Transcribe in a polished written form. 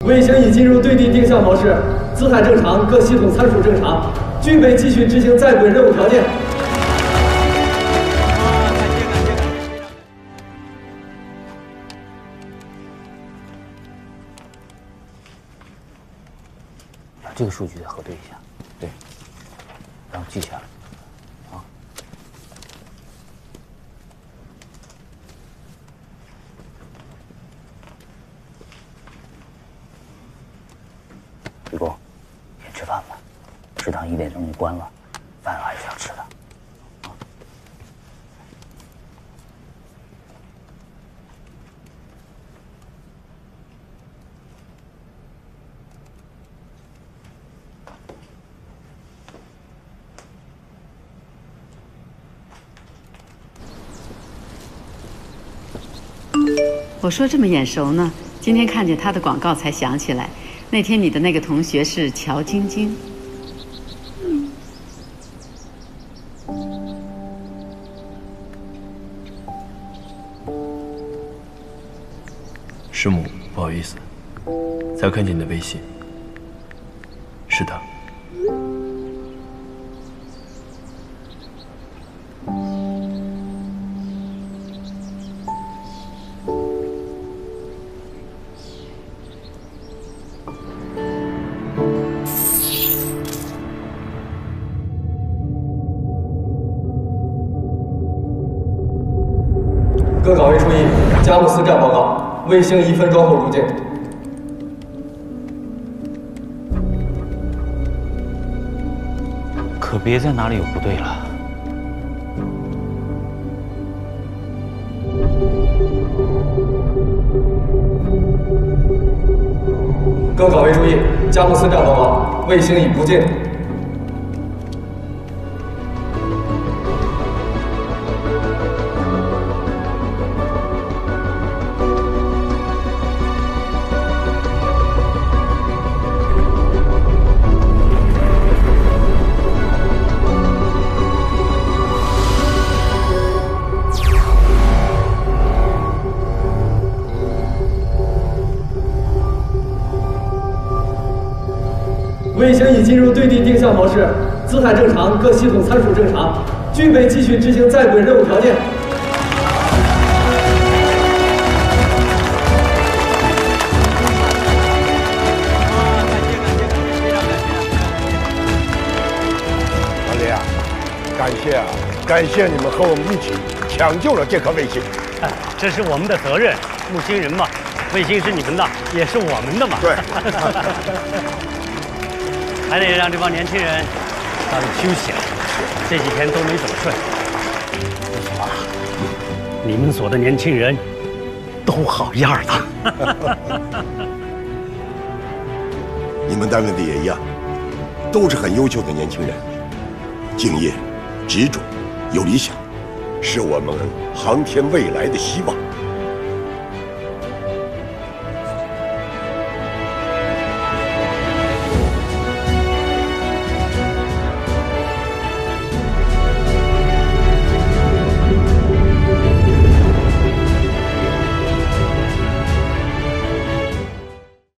卫星已进入对地定向模式，姿态正常，各系统参数正常，具备继续执行在轨任务条件。把这个数据再核对一下，对，然后记下来。 李工，先吃饭吧。食堂1点钟就关了，饭还是要吃的。我说这么眼熟呢，今天看见他的广告才想起来。 那天你的那个同学是乔晶晶，师母，不好意思，才看见你的微信。是他。各岗位注意，加姆斯站报告，卫星1分钟后入境。可别在哪里有不对了。各岗位注意，加姆斯站报告，卫星已不进。 卫星已进入对地定向模式，姿态正常，各系统参数正常，具备继续执行在轨任务条件。老李啊，感谢你们和我们一起抢救了这颗卫星。哎，这是我们的责任，木星人嘛，卫星是你们的，也是我们的嘛。对。还得让这帮年轻人早点休息了，这几天都没怎么睡。不错啊，你们所的年轻人都好样的。你们单位的也一样，都是很优秀的年轻人，敬业、执着、有理想，是我们航天未来的希望。